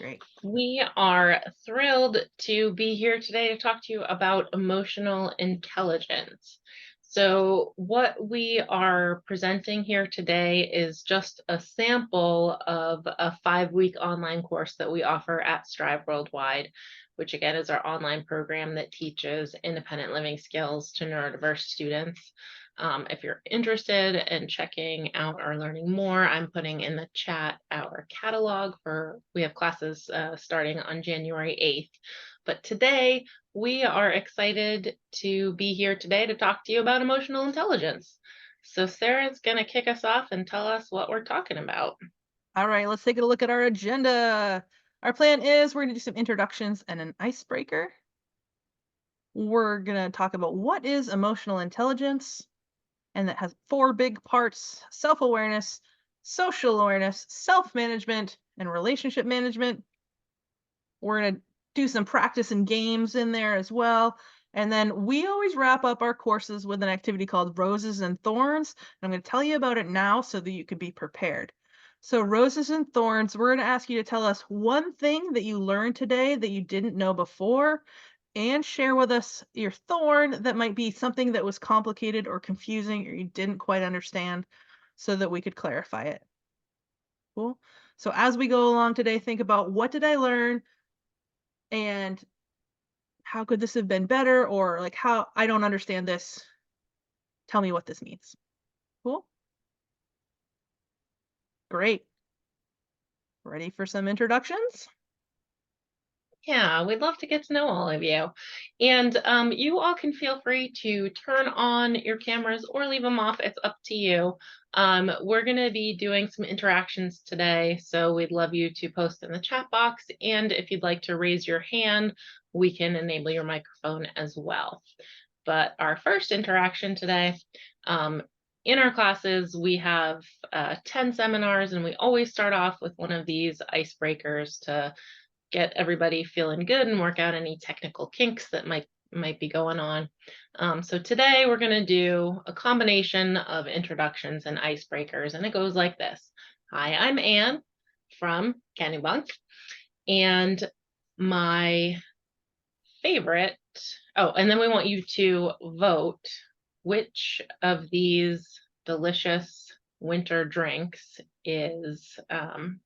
Great. We are thrilled to be here today to talk to you about emotional intelligence. So, what we are presenting here today is just a sample of a 5-week online course that we offer at Strive Worldwide, which again is our online program that teaches independent living skills to neurodiverse students. If you're interested in checking out or learning more, I'm putting in the chat our catalog we have classes starting on January 8th. But today, we are excited to be here today to talk to you about emotional intelligence. So Sarah's going to kick us off and tell us what we're talking about. All right, let's take a look at our agenda. Our plan is we're going to do some introductions and an icebreaker. We're going to talk about what is emotional intelligence, and that has 4 big parts: self-awareness, social awareness, self-management, and relationship management. We're going to do some practice and games in there as well. And then we always wrap up our courses with an activity called Roses and Thorns. And I'm going to tell you about it now so that you can be prepared. So, Roses and Thorns, we're going to ask you to tell us one thing that you learned today that you didn't know before, and share with us your thorn that might be something that was complicated or confusing or you didn't quite understand so that we could clarify it. Cool. So, as we go along today, think about what did I learn? And how could this have been better? Or like, how I don't understand this. Tell me what this means. Cool. Great. Ready for some introductions? Yeah, we'd love to get to know all of you. And you all can feel free to turn on your cameras or leave them off. It's up to you. We're going to be doing some interactions today, so we'd love you to post in the chat box. And if you'd like to raise your hand, we can enable your microphone as well. But our first interaction today, in our classes, we have 10 seminars, and we always start off with one of these icebreakers to get everybody feeling good and work out any technical kinks that might be going on. So today we're going to do a combination of introductions and icebreakers, and it goes like this. Hi, I'm Anne from Kennebunk, and my favorite, and then we want you to vote which of these delicious winter drinks is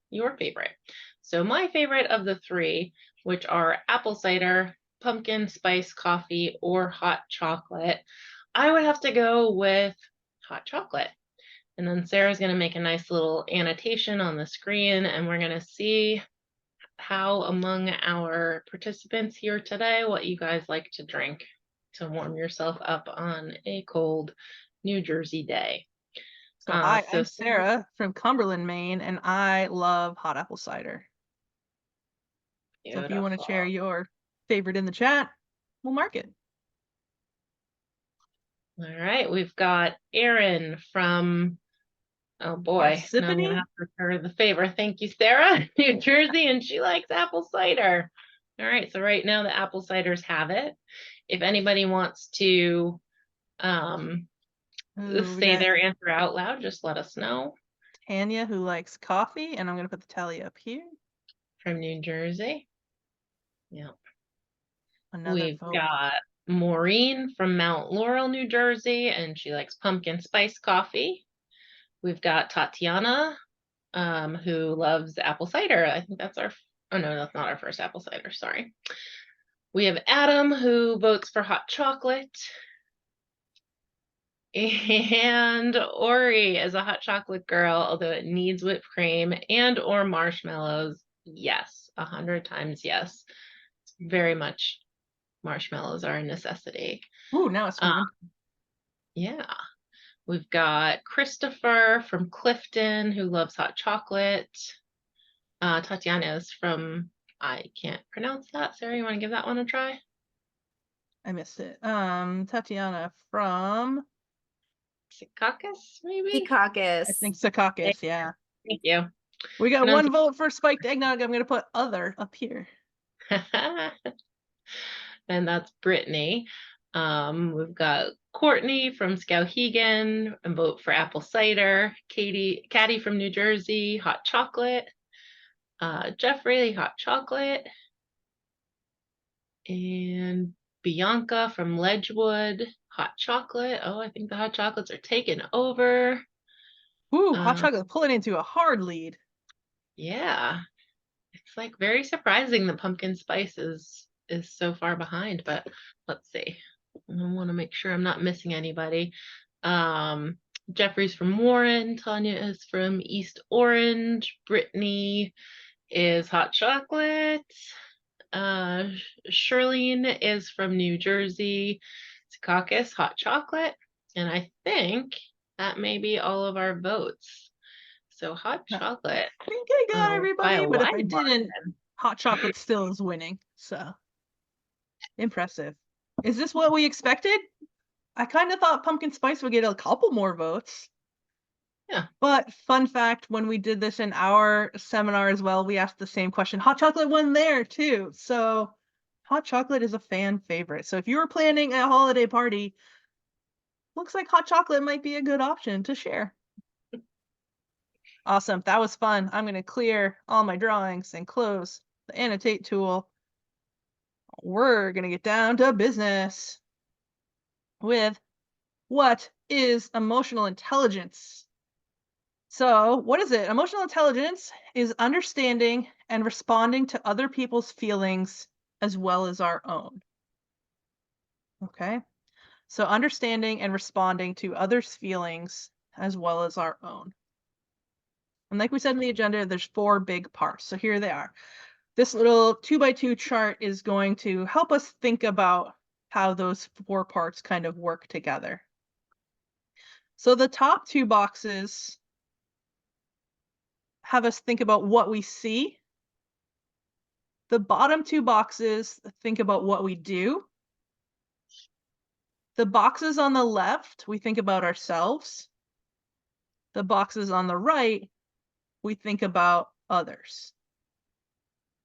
your favorite. So my favorite of the 3, which are apple cider, pumpkin spice coffee, or hot chocolate, I would have to go with hot chocolate. And then Sarah's going to make a nice little annotation on the screen, and we're going to see how among our participants here today, what you guys like to drink to warm yourself up on a cold New Jersey day. So hi, I'm Sarah from Cumberland, Maine, and I love hot apple cider. Beautiful. So if you want to share your favorite in the chat, we'll mark it. All right, we've got Erin from, oh boy, now I'm gonna have to return the favor. Thank you, Sarah, New Jersey, and she likes apple cider. All right, so right now the apple ciders have it. If anybody wants to say their answer out loud, just let us know. Tanya, who likes coffee, and I'm going to put the tally up here. From New Jersey. Yep. We've vote. got Maureen from Mount Laurel, New Jersey, and she likes pumpkin spice coffee. We've got Tatiana, who loves apple cider. I think that's oh no, that's not our first apple cider, sorry. We have Adam, who votes for hot chocolate. And Ori is a hot chocolate girl, although it needs whipped cream and or marshmallows. Yes, 100 times yes. It's very much marshmallows are a necessity. Ooh, now it's moving. Yeah. We've got Christopher from Clifton, who loves hot chocolate. Tatiana is from, I can't pronounce that. Sarah, you want to give that one a try? I missed it. Tatiana from Secaucus, maybe? Secaucus. I think Secaucus, yeah. Thank you. We got one vote for spiked eggnog. I'm going to put other up here. And that's Brittany. We've got Courtney from Skowhegan and vote for apple cider. Caddy from New Jersey, hot chocolate. Jeffrey, hot chocolate. And Bianca from Ledgewood, hot chocolate. Oh, I think the hot chocolates are taking over. Ooh, hot chocolate pulling into a hard lead. Yeah, it's like very surprising the pumpkin spice is so far behind, but let's see. I want to make sure I'm not missing anybody. Jeffrey's from Warren, Tanya is from East Orange, Brittany is hot chocolate. Shirlene is from New Jersey, Secaucus, hot chocolate. And I think that may be all of our votes. So hot chocolate I think I got by everybody, a but if I wide didn't, margin. hot chocolate still is winning. So impressive. Is this what we expected? I kind of thought pumpkin spice would get a couple more votes. Yeah. But fun fact, when we did this in our seminar as well, we asked the same question. Hot chocolate won there too. So hot chocolate is a fan favorite. So if you were planning a holiday party, looks like hot chocolate might be a good option to share. Awesome. That was fun. I'm going to clear all my drawings and close the annotate tool. We're going to get down to business with what is emotional intelligence? So, what is it? Emotional intelligence is understanding and responding to other people's feelings as well as our own. Okay? So, understanding and responding to others' feelings as well as our own. And like we said in the agenda, there's 4 big parts. So, here they are. This little 2x2 chart is going to help us think about how those 4 parts kind of work together. So, the top 2 boxes have us think about what we see. The bottom 2 boxes think about what we do. The boxes on the left, we think about ourselves. The boxes on the right, we think about others.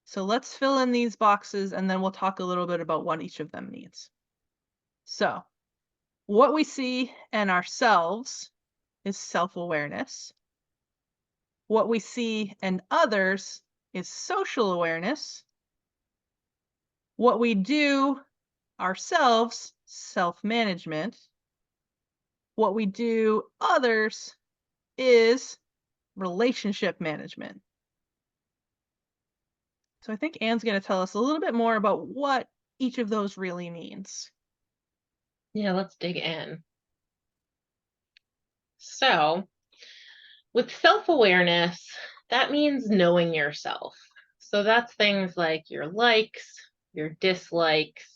So let's fill in these boxes and then we'll talk a little bit about what each of them means. So, what we see in ourselves is self-awareness. What we see in others is social awareness. What we do ourselves, self-management. What we do others is relationship management. So I think Anne's going to tell us a little bit more about what each of those really means. Yeah, let's dig in. So, with self-awareness, that means knowing yourself. So that's things like your likes, your dislikes,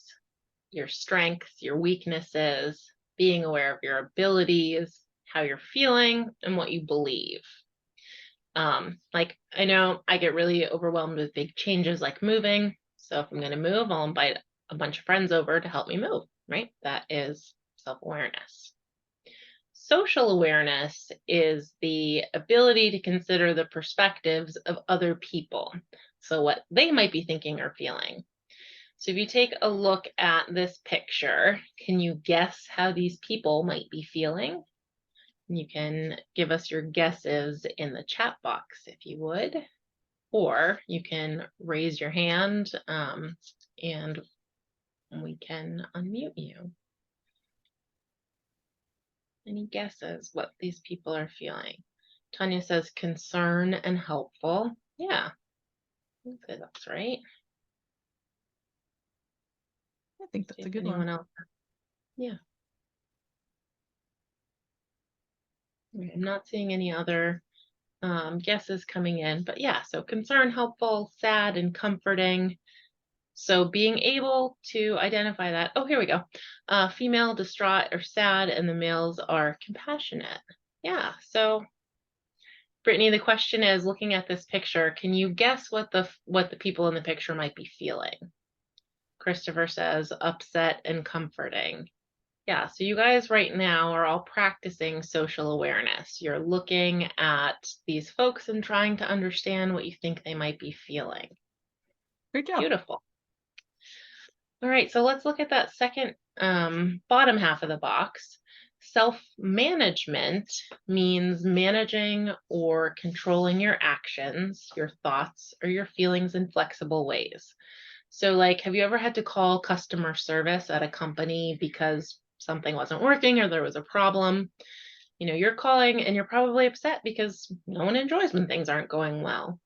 your strengths, your weaknesses, being aware of your abilities, how you're feeling, and what you believe. Like I know I get really overwhelmed with big changes like moving. So if I'm going to move, I'll invite a bunch of friends over to help me move, right? That is self-awareness. Social awareness is the ability to consider the perspectives of other people. So what they might be thinking or feeling. So if you take a look at this picture, can you guess how these people might be feeling? You can give us your guesses in the chat box if you would, or you can raise your hand and we can unmute you. Any guesses what these people are feeling? Tanya says concern and helpful. Yeah, I'd say that's right. I think See that's a if good anyone one. else. Yeah. I'm not seeing any other guesses coming in, but yeah, so concern, helpful, sad, and comforting. So being able to identify that, oh, here we go. Female, distraught, or sad, and the males are compassionate. Yeah, so Brittany, the question is, looking at this picture, can you guess what the people in the picture might be feeling? Christopher says upset and comforting. Yeah, so you guys right now are all practicing social awareness. You're looking at these folks and trying to understand what you think they might be feeling. Great job. Beautiful. All right, so let's look at that second bottom half of the box. Self-management means managing or controlling your actions, your thoughts, or your feelings in flexible ways. So, like, have you ever had to call customer service at a company because something wasn't working or there was a problem? You're calling and you're probably upset because no one enjoys when things aren't going well.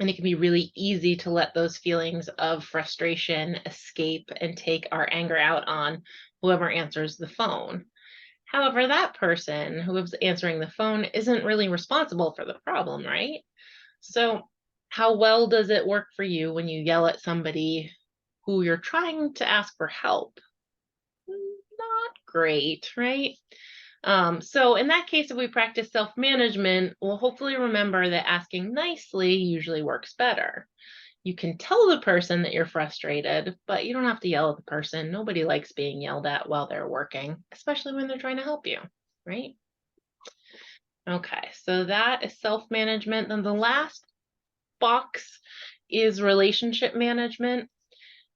And it can be really easy to let those feelings of frustration escape and take our anger out on whoever answers the phone. However, that person who is answering the phone isn't really responsible for the problem, right? So, how well does it work for you when you yell at somebody who you're trying to ask for help? Not great, right? So in that case, if we practice self-management, we'll hopefully remember that asking nicely usually works better. You can tell the person that you're frustrated, but you don't have to yell at the person. Nobody likes being yelled at while they're working, especially when they're trying to help you, right? Okay, so that is self-management. Then the last box is relationship management.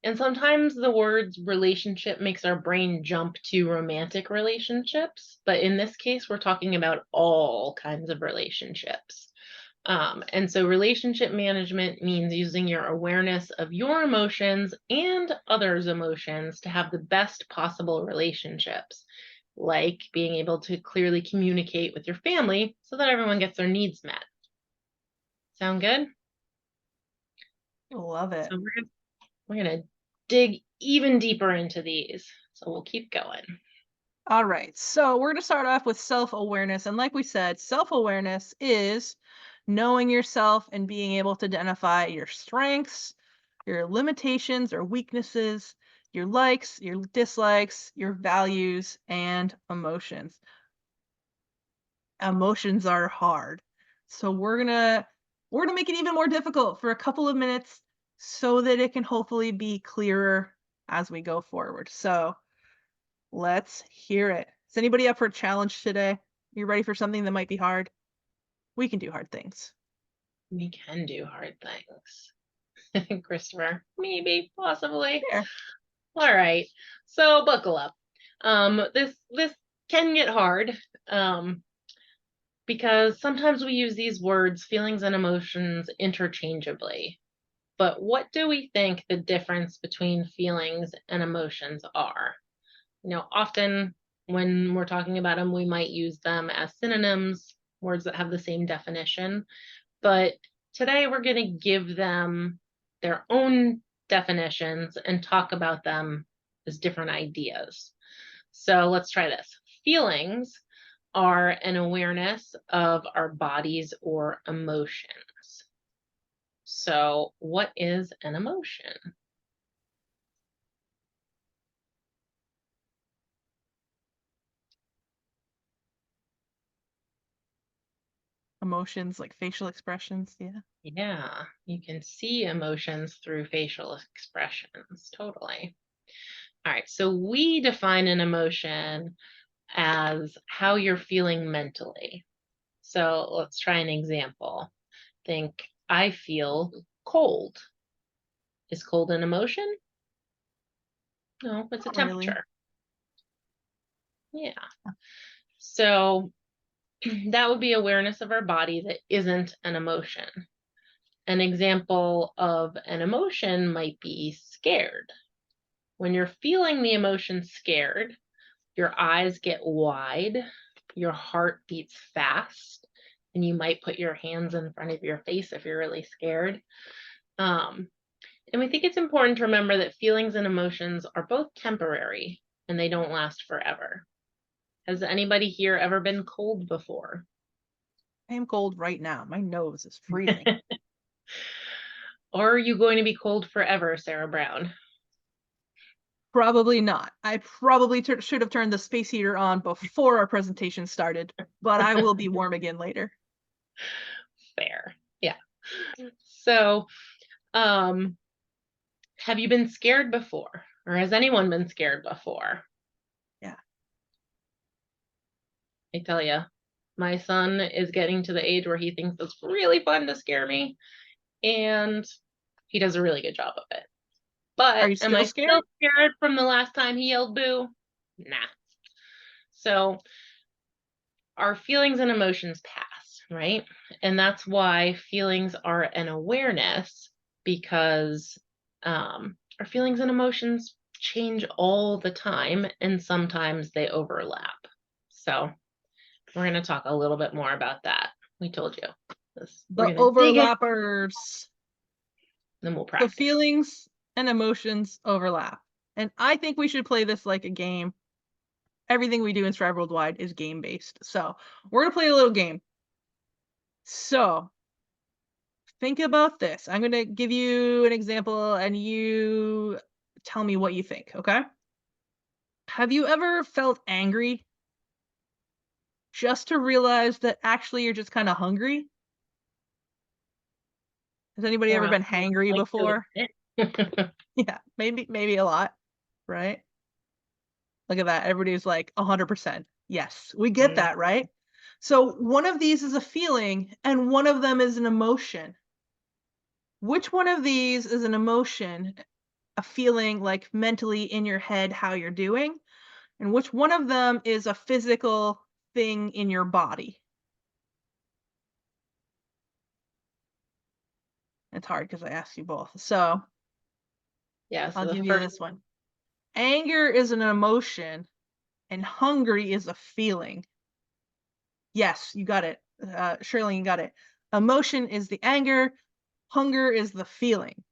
And sometimes the words relationship makes our brain jump to romantic relationships, but in this case, we're talking about all kinds of relationships. And so relationship management means using your awareness of your emotions and others' emotions to have the best possible relationships, like being able to clearly communicate with your family so that everyone gets their needs met. Sound good? Love it. So we're gonna dig even deeper into these. So we'll keep going. All right. So we're going to start off with self awareness. And like we said, self awareness is knowing yourself and being able to identify your strengths, your limitations or weaknesses, your likes, your dislikes, your values, and emotions. Emotions are hard. So we're gonna make it even more difficult for a couple of minutes so that it can hopefully be clearer as we go forward. So let's hear it. Is anybody up for a challenge today? You ready for something that might be hard? We can do hard things. We can do hard things. Christopher, maybe, possibly. There. All right. So buckle up. This can get hard. Because sometimes we use these words, feelings and emotions, interchangeably. But what do we think the difference between feelings and emotions are? Often when we're talking about them, we might use them as synonyms, words that have the same definition. But today we're going to give them their own definitions and talk about them as different ideas. So let's try this. Feelings are an awareness of our bodies or emotions. So, what is an emotion? Emotions like facial expressions. Yeah. Yeah, you can see emotions through facial expressions. Totally. All right, so we define an emotion as how you're feeling mentally. So let's try an example. Think, I feel cold. Is cold an emotion? No, it's a Not really. temperature. Yeah. So that would be awareness of our body that isn't an emotion. An example of an emotion might be scared. When you're feeling the emotion scared, your eyes get wide, your heart beats fast, and you might put your hands in front of your face if you're really scared. Um, and we think it's important to remember that feelings and emotions are both temporary and they don't last forever. Has anybody here ever been cold before? I am cold right now. My nose is freezing. Or are you going to be cold forever, Sarah Brown? Probably not. I probably should have turned the space heater on before our presentation started, but I will be warm again later. Fair. Yeah. So, um, have you been scared before? Or has anyone been scared before? Yeah. I tell you, my son is getting to the age where he thinks it's really fun to scare me, and he does a really good job of it. Are But you am still I scared? still scared from the last time he yelled boo? Nah. So our feelings and emotions pass, right? And that's why feelings are an awareness, because our feelings and emotions change all the time and sometimes they overlap. So we're going to talk a little bit more about that. We told you this. We're The going to dig in, overlappers. then we'll So practice. feelings and emotions overlap. And I think we should play this like a game. Everything we do in Strive Worldwide is game based. So we're gonna play a little game. So think about this. I'm gonna give you an example and you tell me what you think, okay? Have you ever felt angry just to realize that actually you're just kind of hungry? Has anybody More ever been often than hangry I'd like to before? admit. Yeah, maybe a lot, right? Look at that. Everybody's like 100%. Yes, we get Mm, that, right? So one of these is a feeling and one of them is an emotion. Which one of these is an emotion, a feeling like mentally in your head how you're doing? And which one of them is a physical thing in your body? It's hard because I asked you both. So yeah, I'll so the give you first, this one. Anger is an emotion and hungry is a feeling. Yes, you got it. Shirley, you got it. Emotion is the anger, hunger is the feeling,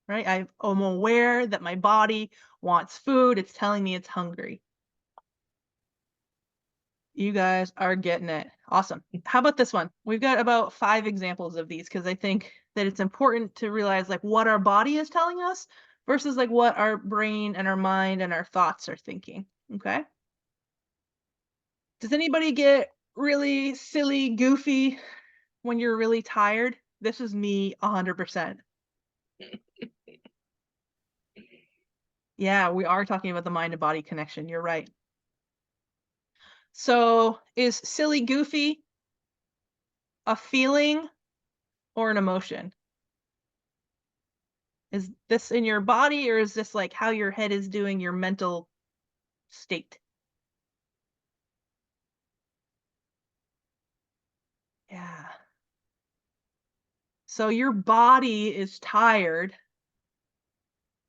right? I'm aware that my body wants food. It's telling me it's hungry. You guys are getting it. Awesome. How about this one? We've got about 5 examples of these because I think that it's important to realize like what our body is telling us versus like what our brain and our mind and our thoughts are thinking. Okay. Does anybody get really silly, goofy when you're really tired? This is me 100%. Yeah, we are talking about the mind to body connection. You're right. So, is silly, goofy a feeling or an emotion? Is this in your body or is this like how your head is doing your mental state? Yeah. So your body is tired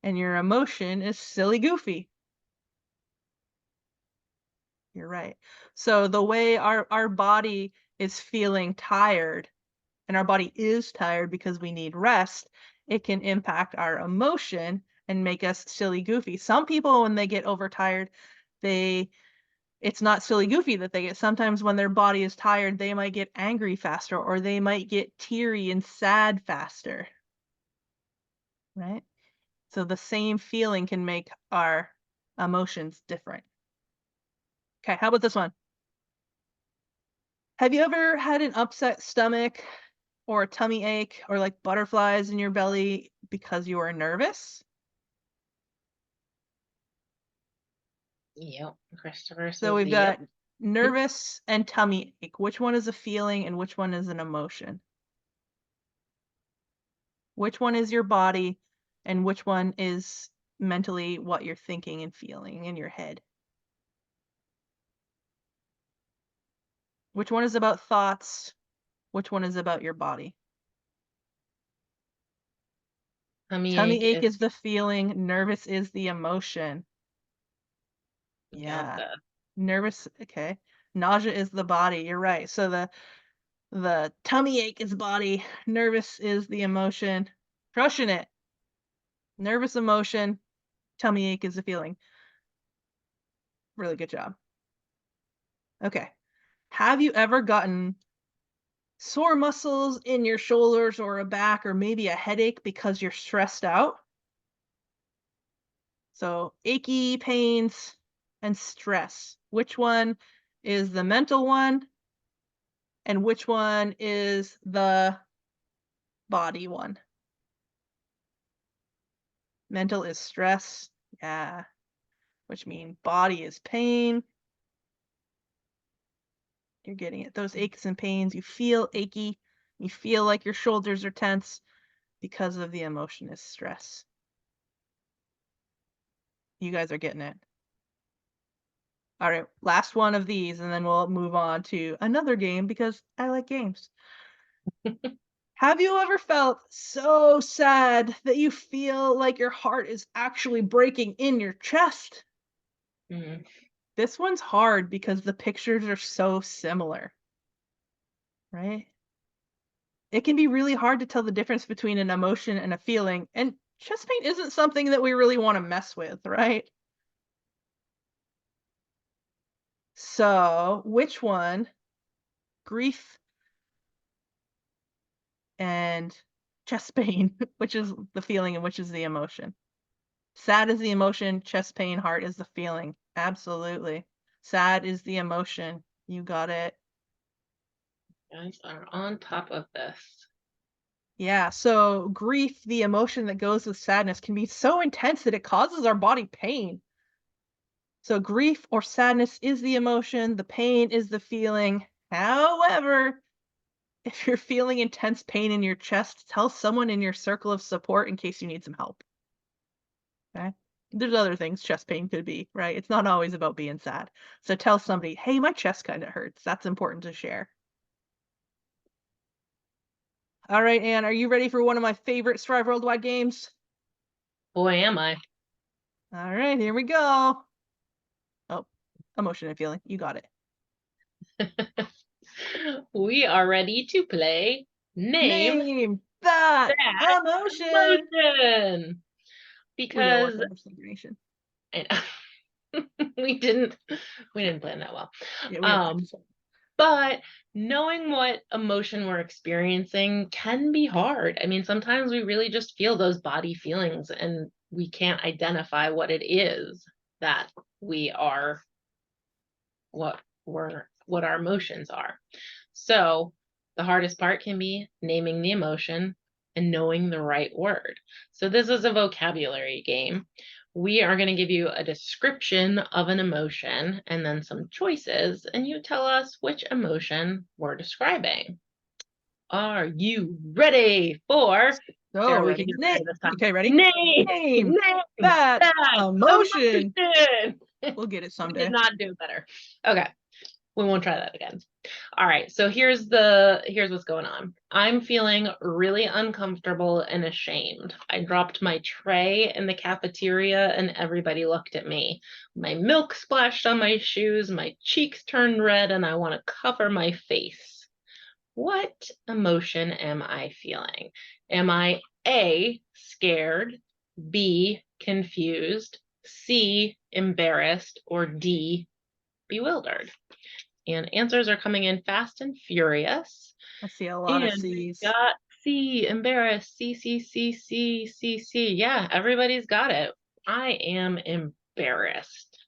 and your emotion is silly, goofy. You're right. So the way our body is feeling tired and our body is tired because we need rest, it can impact our emotion and make us silly goofy. Some people when they get overtired, they it's not silly goofy that they get. Sometimes when their body is tired, they might get angry faster or they might get teary and sad faster, right? So the same feeling can make our emotions different. Okay, how about this one? Have you ever had an upset stomach or a tummy ache or like butterflies in your belly because you are nervous? yep, Christopher So says we've yep. got nervous and tummy ache. Which one is a feeling and which one is an emotion? Which one is your body and which one is mentally what you're thinking and feeling in your head? Which one is about thoughts? Which one is about your body? Tummy Tummy ache ache is is the feeling, nervous is the emotion. got Yeah. that. Nervous, okay. Nausea is the body. You're right. So the tummy ache is body, nervous is the emotion. Crushing it. Nervous emotion, tummy ache is the feeling. Really good job. Okay. Have you ever gotten sore muscles in your shoulders or a back or maybe a headache because you're stressed out? So, achy pains and stress. Which one is the mental one and which one is the body one? Mental is stress. Yeah, which mean body is pain. You're getting it. Those aches and pains, you feel achy. You feel like your shoulders are tense because of the emotion is stress. You guys are getting it. All right, last one of these, and then we'll move on to another game because I like games. Have you ever felt so sad that you feel like your heart is actually breaking in your chest? Mm, This one's hard because the pictures are so similar, right? It can be really hard to tell the difference between an emotion and a feeling, and chest pain isn't something that we really want to mess with, right? So, which one, grief and chest pain, which is the feeling and which is the emotion? Sad is the emotion, chest pain, heart is the feeling. Absolutely. Sad is the emotion. You got it. guys are on top of this. Yeah, so grief, the emotion that goes with sadness, can be so intense that it causes our body pain. So grief or sadness is the emotion, the pain is the feeling. However, if you're feeling intense pain in your chest, tell someone in your circle of support in case you need some help. Okay? There's other things chest pain could be, right? It's not always about being sad. So tell somebody, hey, my chest kind of hurts. That's important to share. All right, Anne, are you ready for one of my favorite Strive Worldwide games? Boy, am I. All right, here we go. Oh, emotion and feeling. You got it. We are ready to play Name Name that That emotion. Emotion. We gotta work Because on our synchronization. I know, we didn't plan that well. Yeah, we didn't Um, practice it. but knowing what emotion we're experiencing can be hard. I mean, sometimes we really just feel those body feelings and we can't identify what it is that we are, what our emotions are. So the hardest part can be naming the emotion and knowing the right word. So this is a vocabulary game. We are going to give you a description of an emotion and then some choices, and you tell us which emotion we're describing. Are you ready for, So Sarah, we can ready. do it better this time. Okay, ready? Name, Name name that that emotion. emotion. We'll get it We did someday. not do better. Okay, we won't try that again. All right, so here's what's going on. I'm feeling really uncomfortable and ashamed. I dropped my tray in the cafeteria and everybody looked at me. My milk splashed on my shoes, my cheeks turned red, and I want to cover my face. What emotion am I feeling? Am I A, scared, B, confused, C, embarrassed, or D, bewildered? And answers are coming in fast and furious. I see a lot of And we C's. got C, embarrassed, C, C, C, C, C, C. Yeah, everybody's got it. I am embarrassed.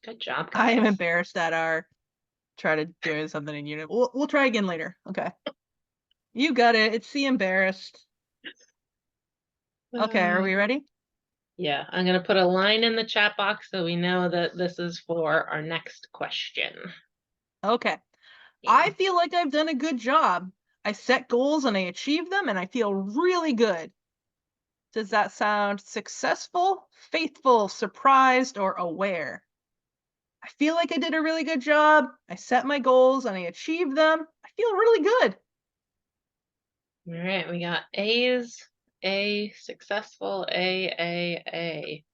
Good job, I am guys. embarrassed at our try to do something in unit. We'll try again later. Okay. You got it. It's C embarrassed. Okay, are Uh, we ready? yeah, I'm going to put a line in the chat box so we know that this is for our next question. Okay. I Yeah. feel like I've done a good job. I set goals and I achieve them and I feel really good. Does that sound successful, faithful, surprised, or aware? I feel like I did a really good job. I set my goals and I achieved them. I feel really good. All right, we got A's, A, successful, A.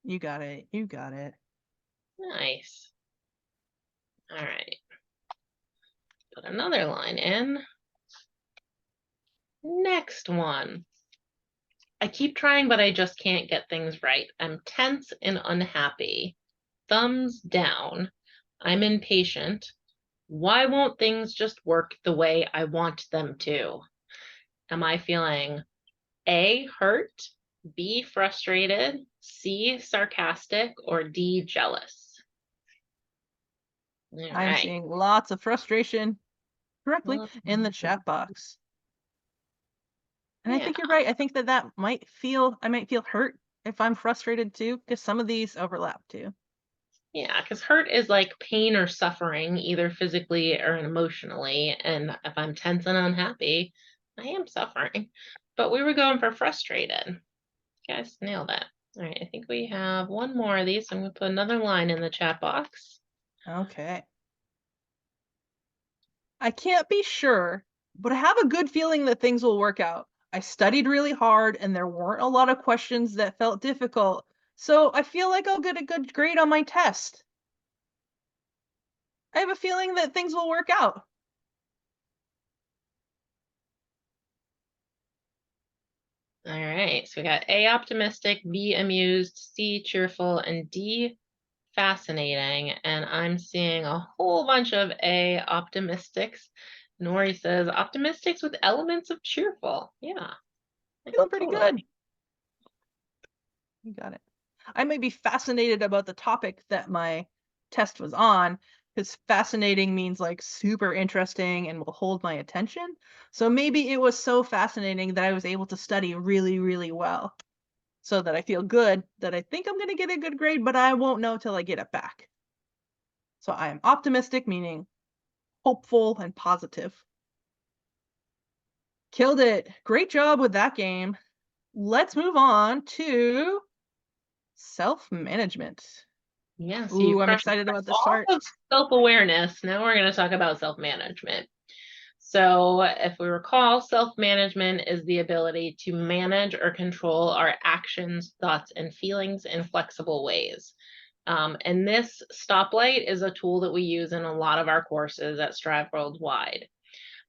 You got it. You got it. Nice. All right. Put another line in. Next one. I keep trying, but I just can't get things right. I'm tense and unhappy. Thumbs down. I'm impatient. Why won't things just work the way I want them to? Am I feeling A, hurt, B, frustrated, C, sarcastic, or D, jealous? All I'm right. seeing lots of frustration correctly Well, in the chat box. And I yeah. think you're right. I think that I might feel hurt if I'm frustrated too, because some of these overlap too. Yeah, because hurt is like pain or suffering, either physically or emotionally. And if I'm tense and unhappy, I am suffering. But we were going for frustrated. You guys nailed it. All right, I think we have one more of these. So I'm going to put another line in the chat box. Okay. I can't be sure, but I have a good feeling that things will work out. I studied really hard and there weren't a lot of questions that felt difficult, so I feel like I'll get a good grade on my test. I have a feeling that things will work out. All right, so we got A, optimistic, B, amused, C, cheerful, and D, fascinating. And I'm seeing a whole bunch of A, optimistics. Nori says optimistics with elements of cheerful. Yeah, Feeling pretty totally. good. You got it. I may be fascinated about the topic that my test was on, because fascinating means like super interesting and will hold my attention. So maybe it was so fascinating that I was able to study really, really well. So that I feel good that I think I'm going to get a good grade, but I won't know till I get it back. So I am optimistic, meaning hopeful and positive. Killed it. Great job with that game. Let's move on to self management. Yeah, so you Ooh, I'm crushed excited about this all part. of self-awareness. Now we're going to talk about self-management. So, if we recall, self management is the ability to manage or control our actions, thoughts, and feelings in flexible ways. And this stoplight is a tool that we use in a lot of our courses at Strive Worldwide.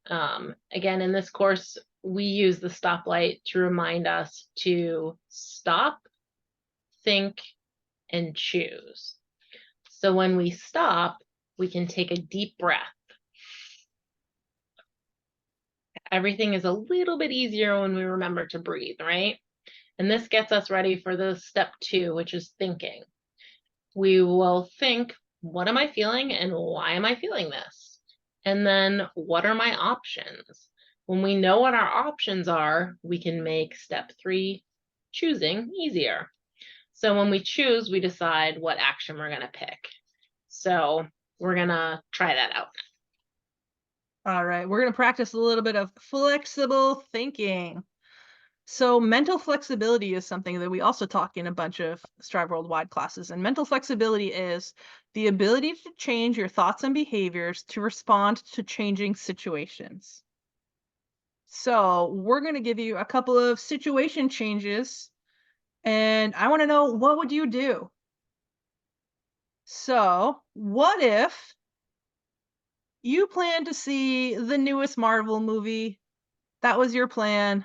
Again, in this course, we use the stoplight to remind us to stop, think, and choose. So, when we stop, we can take a deep breath. Everything is a little bit easier when we remember to breathe, right? And this gets us ready for the step 2, which is thinking. We will think, what am I feeling and why am I feeling this? And then what are my options? When we know what our options are, we can make step 3, choosing, easier. So when we choose, we decide what action we're going to pick. So we're going to try that out. All right, we're going to practice a little bit of flexible thinking. So, mental flexibility is something that we also talk in a bunch of Strive Worldwide classes. And mental flexibility is the ability to change your thoughts and behaviors to respond to changing situations. So, we're going to give you a couple of situation changes, and I want to know, what would you do? So, what if you plan to see the newest Marvel movie? That was your plan,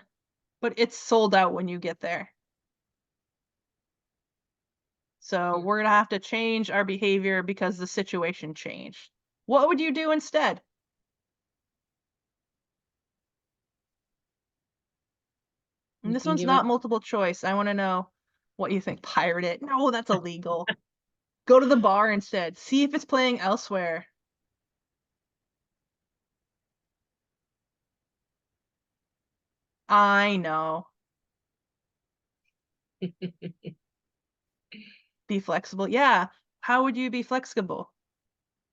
but it's sold out when you get there. So we're gonna have to change our behavior because the situation changed. What would you do instead? And You this can one's give us. not multiple choice. I want to know what you think. Pirate it. No, that's illegal. Go to the bar instead. See if it's playing elsewhere. I know. Be flexible. Yeah. How would you be flexible?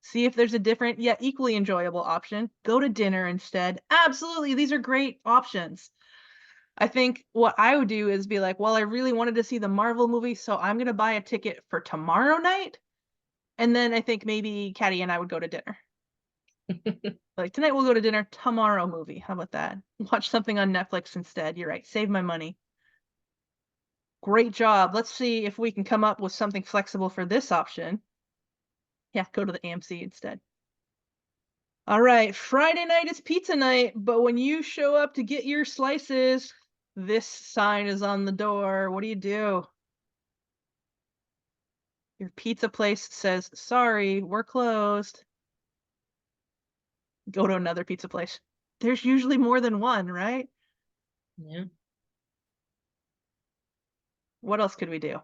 See if there's a different yet equally enjoyable option. Go to dinner instead. Absolutely. These are great options. I think what I would do is be like, well, I really wanted to see the Marvel movie, so I'm gonna buy a ticket for tomorrow night. And then I think maybe Caddy and I would go to dinner. Like tonight we'll go to dinner, tomorrow movie. How about that? Watch something on Netflix instead. You're right. Save my money. Great job. Let's see if we can come up with something flexible for this option. Yeah, go to the AMC instead. All right, Friday night is pizza night, but when you show up to get your slices, this sign is on the door. What do you do? Your pizza place says, sorry, we're closed. Go to another pizza place. There's usually more than one, right? Yeah. What else could we do?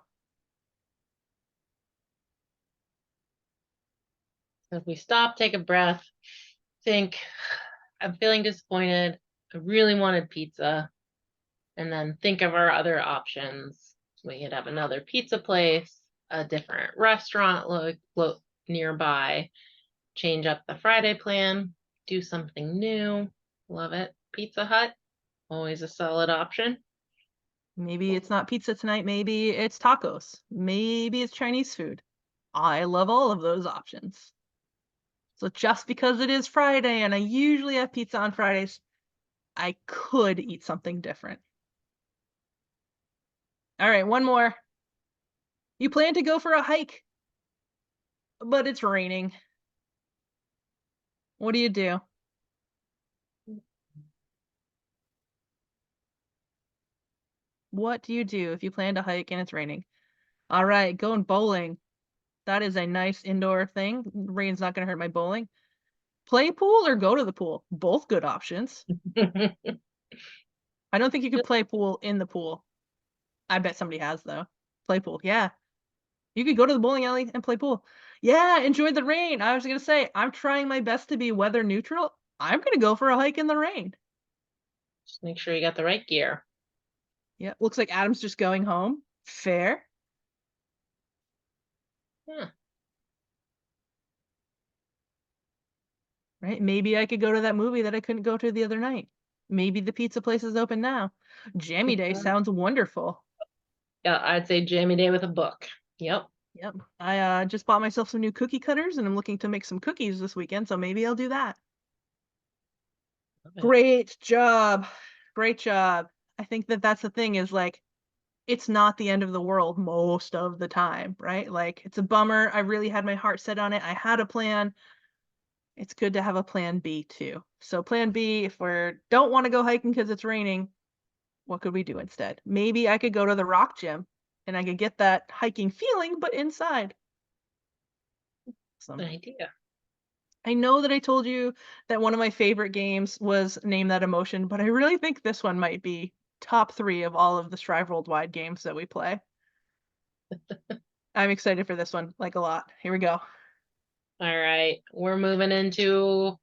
So if we stop, take a breath, think, I'm feeling disappointed. I really wanted pizza. And then think of our other options. We could have another pizza place, a different restaurant look nearby, change up the Friday plan, do something new. Love it. Pizza Hut, always a solid option. Maybe it's not pizza tonight, maybe it's tacos, maybe it's Chinese food. I love all of those options. So just because it is Friday and I usually have pizza on Fridays, I could eat something different. All right, one more. You plan to go for a hike, but it's raining. What do you do? What do you do if you plan to hike and it's raining? All right, going bowling. That is a nice indoor thing. Rain's not going to hurt my bowling. Play pool or go to the pool? Both good options. I don't think you could play pool in the pool. I bet somebody has though. Play pool. Yeah. You could go to the bowling alley and play pool. Yeah, enjoy the rain. I was going to say, I'm trying my best to be weather neutral. I'm going to go for a hike in the rain. Just make sure you got the right gear. Yeah, looks like Adam's just going home. Fair. Huh. Right? Maybe I could go to that movie that I couldn't go to the other night. Maybe the pizza place is open now. Jammy Day sounds wonderful. Yeah, I'd say jammy day with a book. Yep. Yep. I just bought myself some new cookie cutters and I'm looking to make some cookies this weekend, so maybe I'll do that. Love it. Great job. Great job. I think that that's the thing is like it's not the end of the world most of the time, right? Like it's a bummer. I really had my heart set on it. I had a plan. It's good to have a plan B too. So plan B, if we don't want to go hiking because it's raining, what could we do instead? Maybe I could go to the rock gym and I could get that hiking feeling, but inside. Good Awesome. idea. I know that I told you that one of my favorite games was Name That Emotion, but I really think this one might be top 3 of all of the Strive Worldwide games that we play. I'm excited for this one, like a lot. Here we go. All right. We're moving into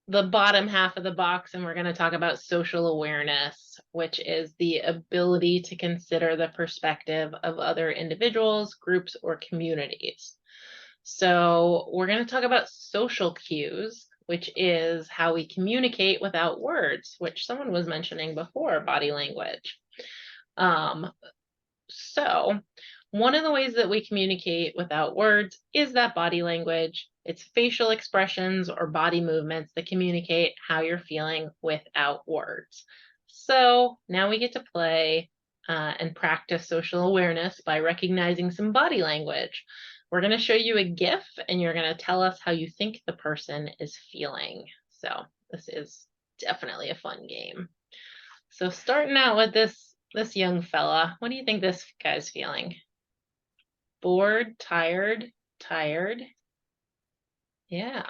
the bottom half of the box, and we're going to talk about social awareness, which is the ability to consider the perspective of other individuals, groups, or communities. So we're going to talk about social cues, which is how we communicate without words, which someone was mentioning before, body language. So one of the ways that we communicate without words is that body language. It's facial expressions or body movements that communicate how you're feeling without words. So now we get to play and practice social awareness by recognizing some body language. We're going to show you a GIF and you're going to tell us how you think the person is feeling. So this is definitely a fun game. So starting out with this young fella, what do you think this guy's feeling? Bored, tired, tired. Yeah.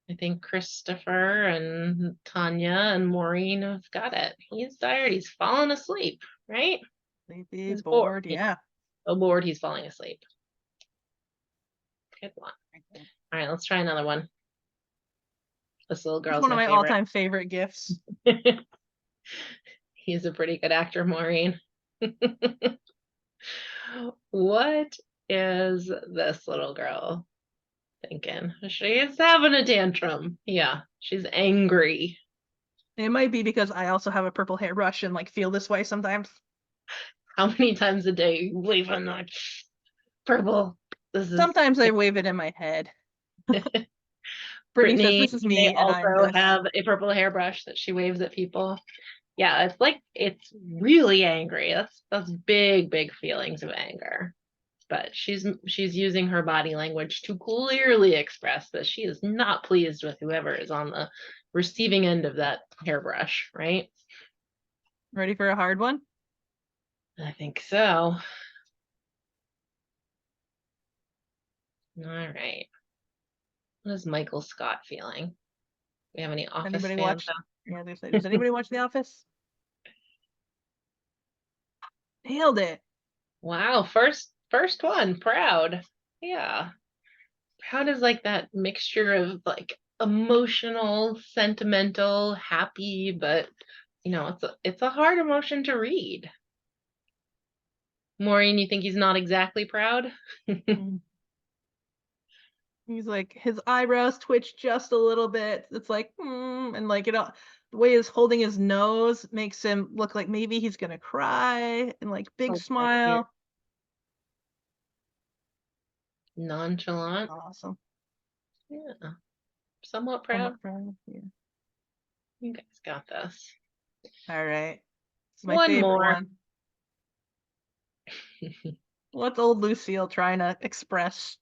I think Christopher and Tanya and Maureen have got it. He's tired. He's falling asleep, right? Sleepy, He's bored. bored, He's yeah. so bored he's falling asleep. Good one. All right, let's try another one. This little It's girl's one of my my favorite. all-time favorite gifts. He's a pretty good actor, Maureen. What is this little girl thinking? She's having a tantrum. Yeah, she's angry. It might be because I also have a purple hairbrush and like feel this way sometimes. How many times a day are you waving that purple? This is Sometimes I wave it in my head. Brittany says, Brittany. "This is They me," and I'm also this. have a purple hairbrush that she waves at people. Yeah, it's like it's really angry. That's big, big feelings of anger. But she's using her body language to clearly express that she is not pleased with whoever is on the receiving end of that hairbrush, right? Ready for a hard one? I think so. All right. What is Michael Scott feeling? We have any Office Anybody fans? watch? Yeah, they say, does anybody watch The Office? Nailed it. Wow, first one, proud. Yeah. Proud is like that mixture of like emotional, sentimental, happy, but it's a hard emotion to read. Maureen, you think he's not exactly proud? Mm. He's like his eyebrows twitch just a little bit. It's like, and like it all, The way he's holding his nose makes him look like maybe he's gonna cry and, like, big Okay. smile. Nonchalant. Awesome. Yeah. Somewhat proud. Somewhat proud, yeah. You guys got this. Alright. It's my One favorite more. one. What's old Lucille trying to express?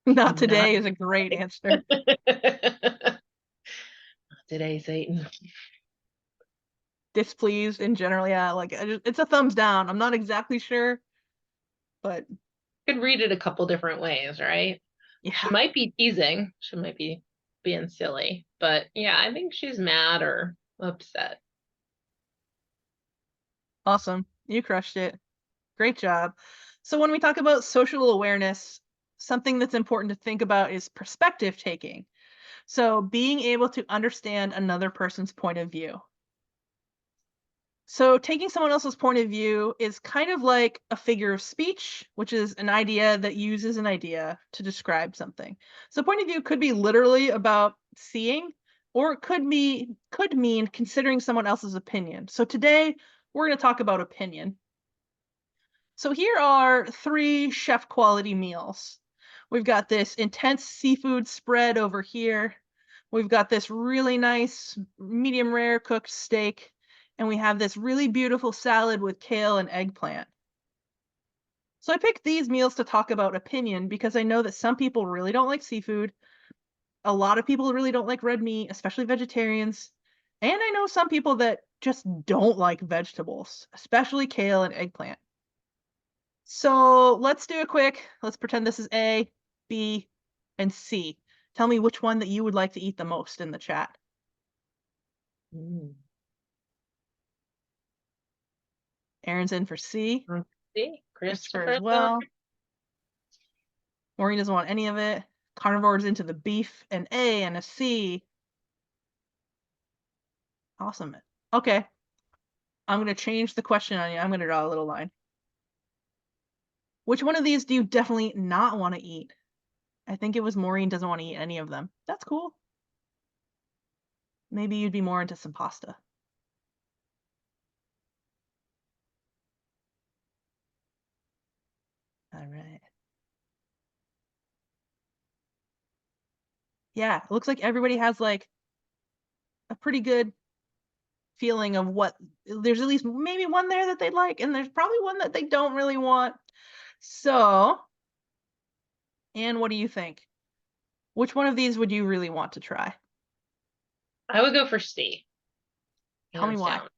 Not Not today is a great answer. today, Satan. Displeased in general, yeah, like, it's a thumbs down. I'm not exactly sure, but Could read it a couple different ways, right? She yeah, might be teasing. She might be being silly. But yeah, I think she's mad or upset. awesome. You crushed it. Great job. So when we talk about social awareness, something that's important to think about is perspective taking. So being able to understand another person's point of view. So taking someone else's point of view is kind of like a figure of speech, which is an idea that uses an idea to describe something. So point of view could be literally about seeing, or it could mean considering someone else's opinion. So today we're going to talk about opinion. So here are 3 chef quality meals. We've got this intense seafood spread over here. We've got this really nice medium rare cooked steak, and we have this really beautiful salad with kale and eggplant. So I picked these meals to talk about opinion because I know that some people really don't like seafood. A lot of people really don't like red meat, especially vegetarians. And I know some people that just don't like vegetables, especially kale and eggplant. So let's do a quick, let's pretend this is A, B, and C. Tell me which one that you would like to eat the most in the chat. Mm. Aaron's in for C, See, Christopher as Christopher. well. Maureen doesn't want any of it. Carnivore's into the beef, an A and a C. Awesome. Okay, I'm going to change the question on you. I'm going to draw a little line. Which one of these do you definitely not want to eat? I think it was Maureen doesn't want to eat any of them. That's cool. Maybe you'd be more into some pasta. All right. Yeah, it looks like everybody has like a pretty good feeling of what there's at least maybe one there that they like, and there's probably one that they don't really want. So, Anne, what do you think? Which one of these would you really want to try? I would go for C, Tell me hands why. down.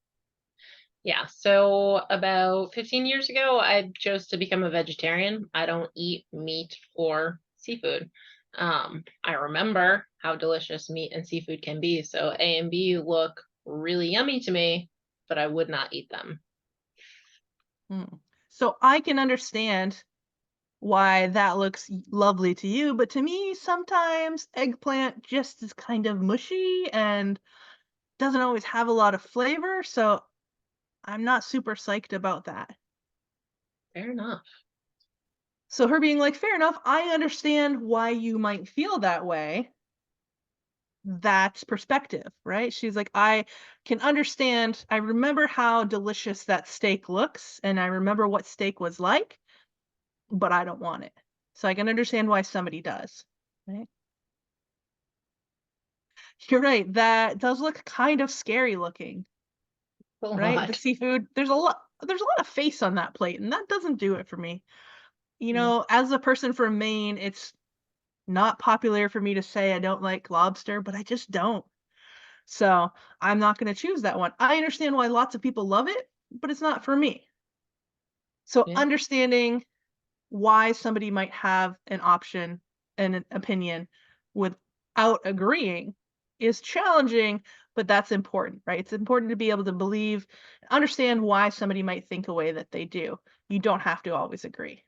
Yeah, so about 15 years ago, I chose to become a vegetarian. I don't eat meat or seafood. I remember how delicious meat and seafood can be. So A and B look really yummy to me, but I would not eat them. Hmm. So I can understand why that looks lovely to you, but to me, sometimes eggplant just is kind of mushy and doesn't always have a lot of flavor. So I'm not super psyched about that. Fair enough. So her being like, fair enough, I understand why you might feel that way. That's perspective, right? She's like, I can understand. I remember how delicious that steak looks, and I remember what steak was like, but I don't want it. So I can understand why somebody does. Right? You're right. That does look kind of scary looking, A right? The lot. seafood, there's a lot of face on that plate, and that doesn't do it for me. You Mm, know, as a person from Maine, it's not popular for me to say I don't like lobster, but I just don't. So I'm not going to choose that one. I understand why lots of people love it, but it's not for me. So yeah. understanding why somebody might have an option and an opinion without agreeing is challenging, but that's important, right? It's important to be able to believe, understand why somebody might think a way that they do. You don't have to always agree.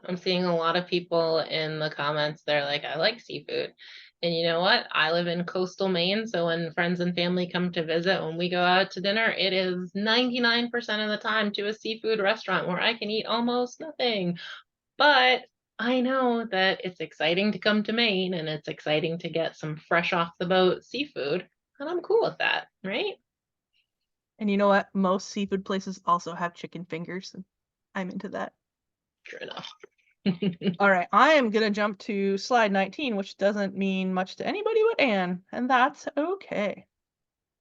I'm seeing a lot of people in the comments, they're like, I like seafood. And you know what? I live in coastal Maine, so when friends and family come to visit, when we go out to dinner, it is 99% of the time to a seafood restaurant where I can eat almost nothing. But I know that it's exciting to come to Maine and it's exciting to get some fresh off the boat seafood, and I'm cool with that, right? And you know what? Most seafood places also have chicken fingers, and I'm into that. True enough. All right, I am gonna jump to slide 19, which doesn't mean much to anybody but Anne, and that's okay.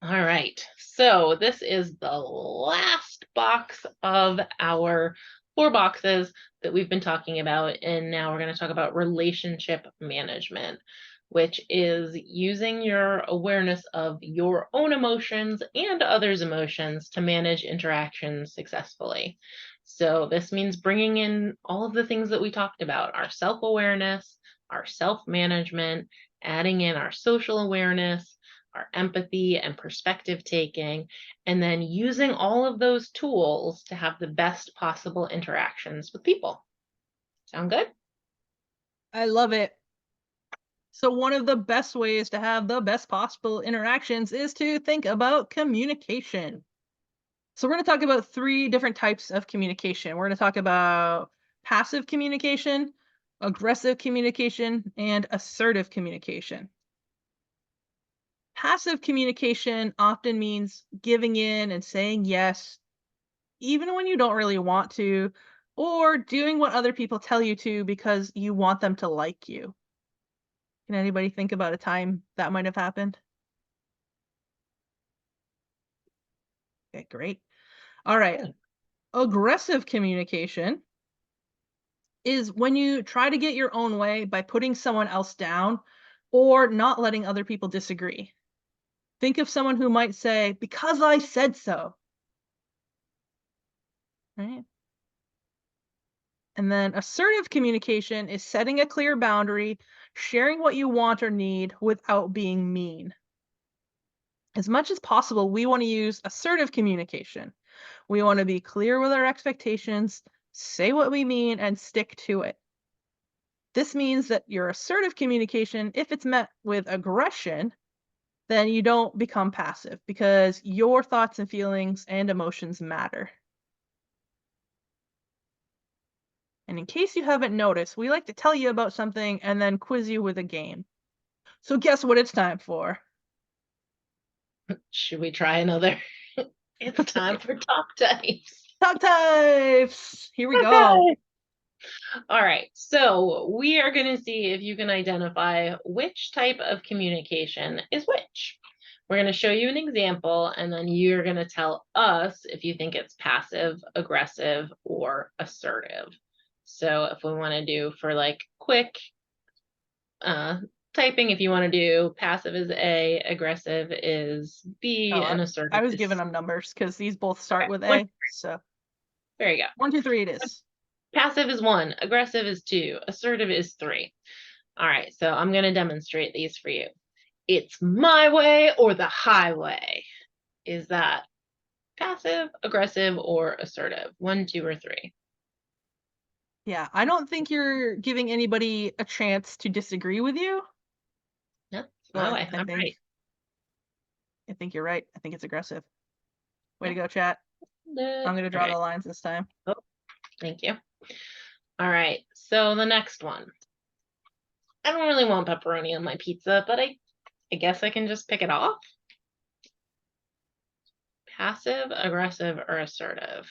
All right. So this is the last box of our 4 boxes that we've been talking about. And now we're going to talk about relationship management, which is using your awareness of your own emotions and others' emotions to manage interactions successfully. So this means bringing in all of the things that we talked about, our self-awareness, our self-management, adding in our social awareness, our empathy and perspective taking, and then using all of those tools to have the best possible interactions with people. Sound good? I love it. So one of the best ways to have the best possible interactions is to think about communication. So we're going to talk about 3 different types of communication. We're going to talk about passive communication, aggressive communication, and assertive communication. Passive communication often means giving in and saying yes, even when you don't really want to, or doing what other people tell you to because you want them to like you. Can anybody think about a time that might have happened? Okay, great. All right. Good. Aggressive communication is when you try to get your own way by putting someone else down or not letting other people disagree. Think of someone who might say, because I said so, right? And then assertive communication is setting a clear boundary, sharing what you want or need without being mean. As much as possible, we want to use assertive communication. We want to be clear with our expectations, say what we mean, and stick to it. This means that your assertive communication, if it's met with aggression, then you don't become passive because your thoughts and feelings and emotions matter. And in case you haven't noticed, we like to tell you about something and then quiz you with a game. So guess what it's time for? Should we try another? It's time for top types. Top types! Here we go. Okay. All right. So we are going to see if you can identify which type of communication is which. We're going to show you an example, and then you're going to tell us if you think it's passive, aggressive, or assertive. So if we want to do for like quick uh, typing, if you want to do passive is A, aggressive is Oh, B, and I assertive was is giving C. them numbers because these both start Okay. with One, A. So there you go. 1, 2, 3 it is. Passive is 1, aggressive is 2, assertive is 3. All right, so I'm going to demonstrate these for you. It's my way or the highway. Is that passive, aggressive, or assertive? 1, 2, or 3? Yeah, I don't think you're giving anybody a chance to disagree with you. Yep, it's So my way. I'm right. I think you're right. I think it's aggressive. Way to Yep. go, chat. I'm gonna draw Okay. the lines this time. Oh, thank you. All right. So the next one. I don't really want pepperoni on my pizza, but I guess I can just pick it off. Passive, aggressive, or assertive?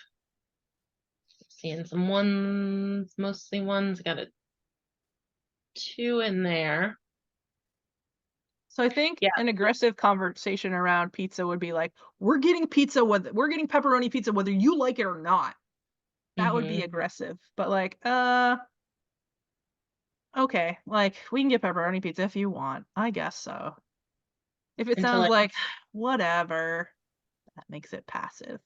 Seeing some ones, mostly ones. Got a 2 in there. So I think Yeah. an aggressive conversation around pizza would be like, we're getting pepperoni pizza whether you like it or not. That would be Mm-hmm. aggressive. But like, okay, like we can get pepperoni pizza if you want. I guess so. If it Until sounds I like whatever, that makes it passive.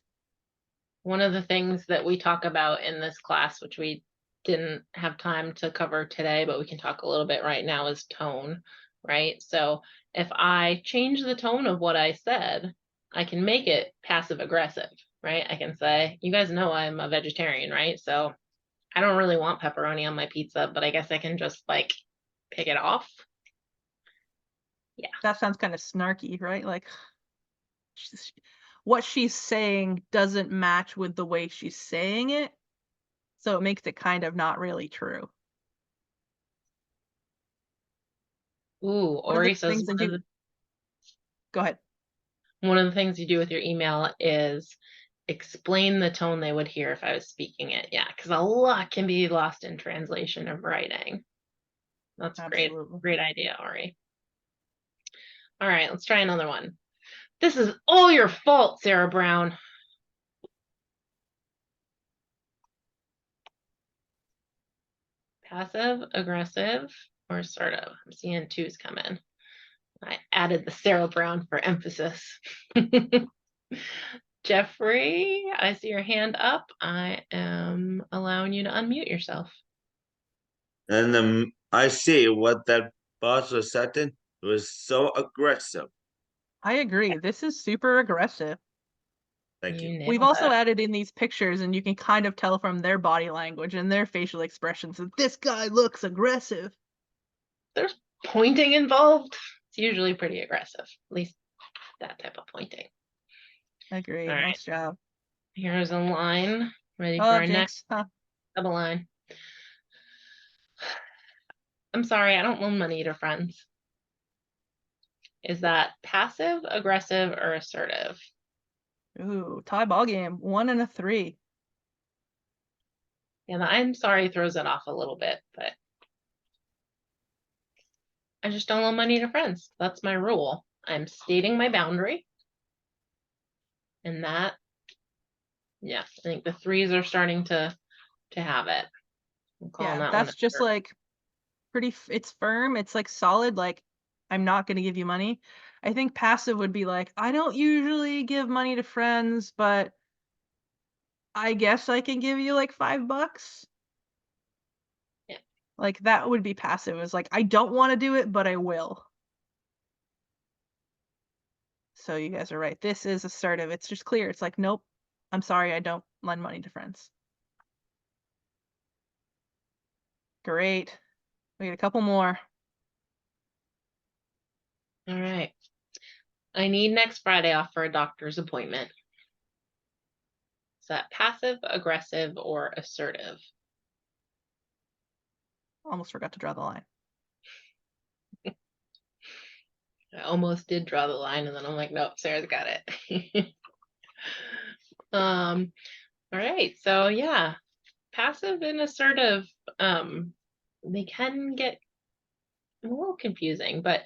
One of the things that we talk about in this class, which we didn't have time to cover today, but we can talk a little bit right now, is tone, right? So if I change the tone of what I said, I can make it passive aggressive, right? I can say, you guys know I'm a vegetarian, right? So I don't really want pepperoni on my pizza, but I guess I can just like pick it off. Yeah. That sounds kind of snarky, right? Like she's, what she's saying doesn't match with the way she's saying it. So it makes it kind of not really true. Ooh, One of the Ori says things I do Go ahead. one of the things you do with your email is explain the tone they would hear if I was speaking it. Yeah, because a lot can be lost in translation of writing. That's great. Absolutely. Great idea, Ori. All right, let's try another one. This is all your fault, Sarah Brown. Passive, aggressive, or assertive? I'm seeing twos come in. I added the Sarah Brown for emphasis. Jeffrey, I see your hand up. I am allowing you to unmute yourself. And I see what that boss was setting was so aggressive. I agree. This is super aggressive. Thank you. You We've nailed also it. added in these pictures, and you can kind of tell from their body language and their facial expressions that this guy looks aggressive. There's pointing involved. It's usually pretty aggressive, at least that type of pointing. Agreed. All right, Nice job. here's a line ready for Oh, our next Jinx. Huh. double line. I'm sorry, I don't loan money to friends. Is that passive, aggressive, or assertive? Ooh, tie ball game. 1 and a 3. Yeah, the I'm sorry throws it off a little bit, but I just don't loan money to friends. That's my rule. I'm stating my boundary. And that, yeah, I think the threes are starting to have it. I'm calling Yeah, that one a that's just third. like it's firm. It's like solid. Like, I'm not going to give you money. I think passive would be like, I don't usually give money to friends, but I guess I can give you like $5. Yeah. Like, that would be passive. It's like, I don't want to do it, but I will. So you guys are right. This is assertive. It's just clear. It's like, nope, I'm sorry, I don't lend money to friends. Great. We got a couple more. All right. I need next Friday off for a doctor's appointment. Is that passive, aggressive, or assertive? Almost forgot to draw the line. I almost did draw the line, and then I'm like, nope, Sarah's got it. All right. So yeah, passive and assertive, they can get a little confusing, but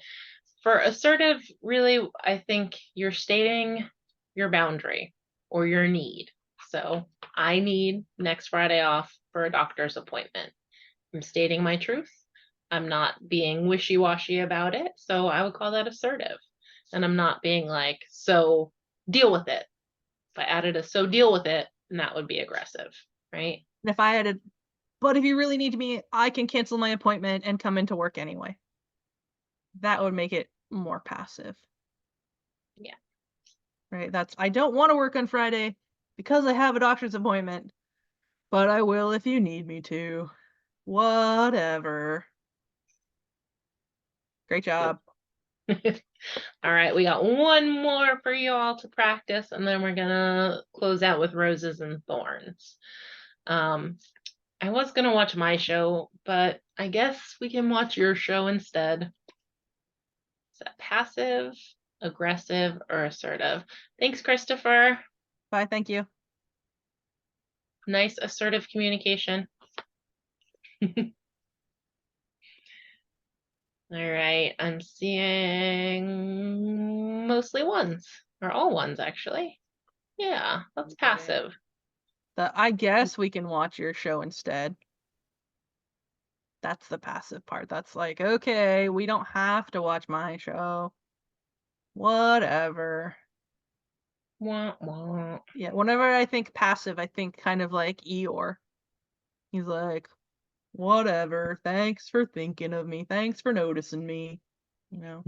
for assertive, really, I think you're stating your boundary or your need. So I need next Friday off for a doctor's appointment. I'm stating my truth. I'm not being wishy-washy about it. So I would call that assertive. And I'm not being like, so deal with it. If I added a so deal with it, then that would be aggressive, right? And if I added, but if you really need me, I can cancel my appointment and come into work anyway. That would make it more passive. Yeah. Right? That's, I don't want to work on Friday because I have a doctor's appointment, but I will if you need me to. Whatever. Great job. All right, we got one more for you all to practice, and then we're gonna close out with roses and thorns. I was gonna watch my show, but I guess we can watch your show instead. Is that passive, aggressive, or assertive? Thanks, Christopher. Bye. Thank you. Nice assertive communication. All right, I'm seeing mostly ones, or all ones actually. Yeah, that's Okay. passive. I guess we can watch your show instead. That's the passive part. That's like, okay, we don't have to watch my show. Whatever. Wah, wah. Yeah, whenever I think passive, I think kind of like Eeyore. He's like, whatever. Thanks for thinking of me. Thanks for noticing me. You know,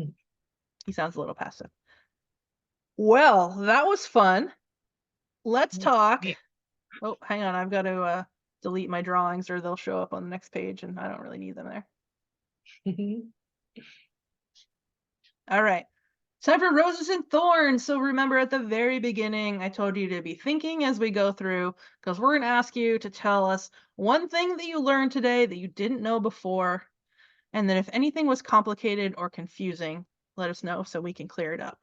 he sounds a little passive. Well, that was fun. Let's talk. Oh, hang on. I've got to delete my drawings or they'll show up on the next page and I don't really need them there. All right. Time for roses and thorns. So remember at the very beginning, I told you to be thinking as we go through, because we're going to ask you to tell us one thing that you learned today that you didn't know before. And then if anything was complicated or confusing, let us know so we can clear it up.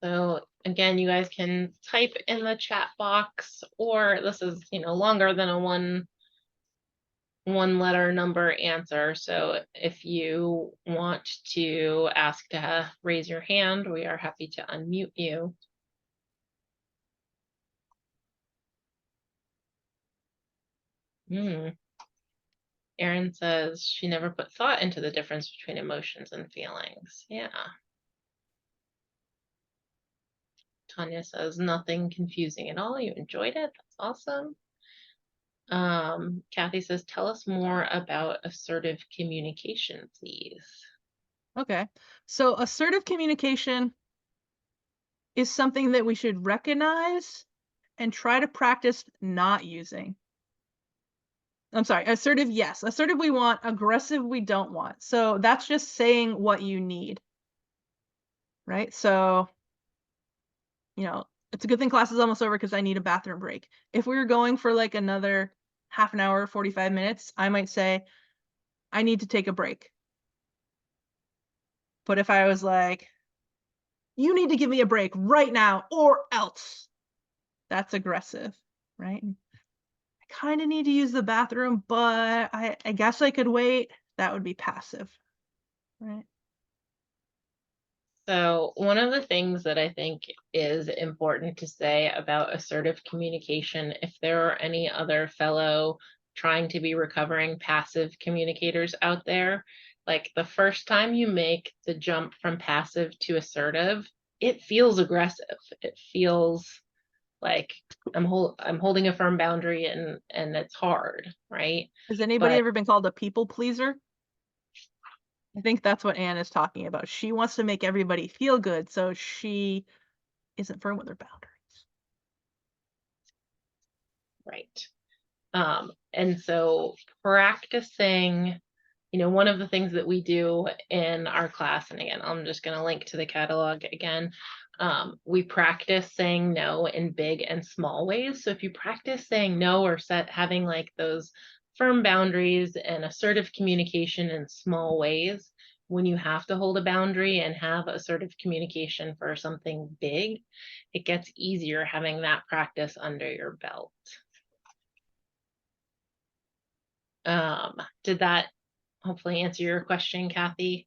So again, you guys can type in the chat box, or this is, longer than a one letter number answer. So if you want to ask to raise your hand, we are happy to unmute you. Erin says she never put thought into the difference between emotions and feelings. Yeah. Tanya says nothing confusing at all. You enjoyed it. That's awesome. Kathy says, tell us more about assertive communication, please. Okay. So assertive communication is something that we should recognize and try to practice not using. I'm sorry, assertive, yes. Assertive we want, aggressive we don't want. So that's just saying what you need. Right? So, it's a good thing class is almost over because I need a bathroom break. If we were going for like another half an hour, 45 minutes, I might say, I need to take a break. But if I was like, you need to give me a break right now or else, that's aggressive, right? I kind of need to use the bathroom, but I guess I could wait. That would be passive, right? So one of the things that I think is important to say about assertive communication, if there are any other fellow trying to be recovering passive communicators out there, like the first time you make the jump from passive to assertive, it feels aggressive. It feels like I'm holding a firm boundary and it's hard, right? Has anybody But ever been called a people pleaser? I think that's what Anne is talking about. She wants to make everybody feel good, so she isn't firm with her boundaries. right. And so practicing, one of the things that we do in our class, and again, I'm just going to link to the catalog again. We practice saying no in big and small ways. So if you practice saying no or having like those firm boundaries and assertive communication in small ways, when you have to hold a boundary and have assertive communication for something big, it gets easier having that practice under your belt. Did that hopefully answer your question, Kathy?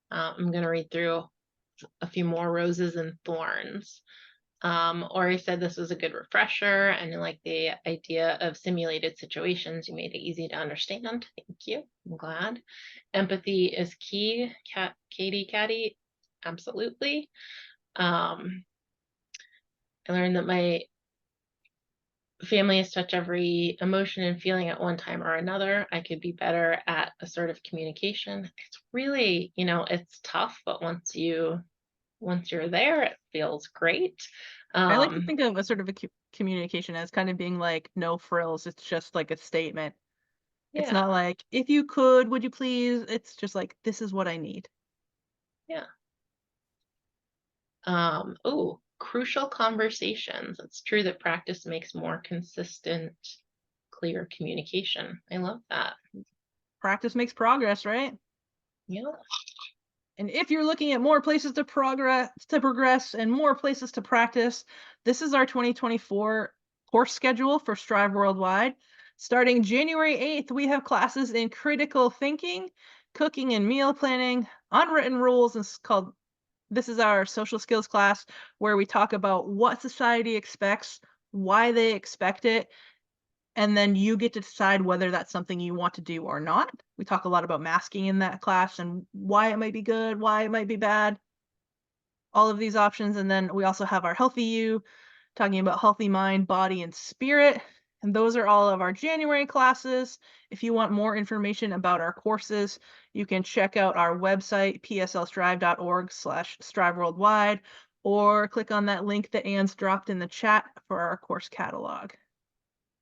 I'm going to read through a few more roses and thorns. Ori said this was a good refresher and I like the idea of simulated situations. You made it easy to understand. Thank you. I'm glad. Empathy is key. Katie, absolutely. I learned that my family has touched every emotion and feeling at one time or another. I could be better at assertive communication. It's really, it's tough, but once you're there, it feels great. I like to think of assertive communication as kind of being like no frills. It's just like a statement. It's Yeah. not like, if you could, would you please? It's just like, this is what I need. Yeah. Oh, crucial conversations. It's true that practice makes more consistent, clear communication. I love that. Practice makes progress, right? Yeah. And if you're looking at more places to progress and more places to practice, this is our 2024 course schedule for Strive Worldwide. Starting January 8th, we have classes in critical thinking, cooking and meal planning, unwritten rules, and this is our social skills class where we talk about what society expects, why they expect it, and then you get to decide whether that's something you want to do or not. We talk a lot about masking in that class and why it might be good, why it might be bad, all of these options. And then we also have our Healthy You, talking about healthy mind, body, and spirit. And those are all of our January classes. If you want more information about our courses, you can check out our website, pslstrive.org/strive worldwide, or click on that link that Anne's dropped in the chat for our course catalog.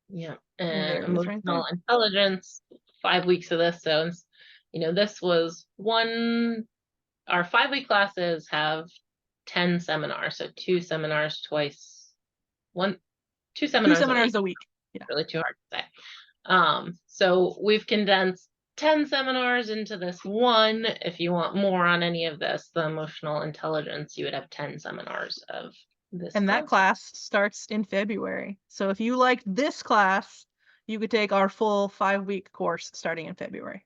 Yeah, And and there it is right emotional there. intelligence, 5 weeks of this. So, this was our 5-week classes have 10 seminars. So 2 seminars twice, 2 2 seminars a week. seminars a week. Yeah. Really too hard to say. So we've condensed 10 seminars into this one. If you want more on any of this, the emotional intelligence, you would have 10 seminars of this And that content. class starts in February. So if you liked this class, you could take our full 5-week course starting in February.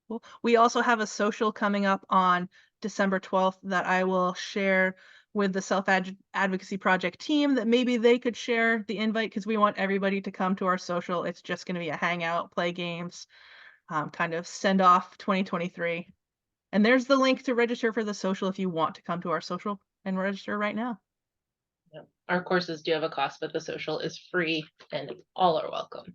Cool. We also have a social coming up on December 12th that I will share with the Self-Advocacy Project team, that maybe they could share the invite, because we want everybody to come to our social. It's just going to be a hangout, play games, kind of send off 2023. And there's the link to register for the social if you want to come to our social and register right now. Yeah. Our courses do have a cost, but the social is free and all are welcome.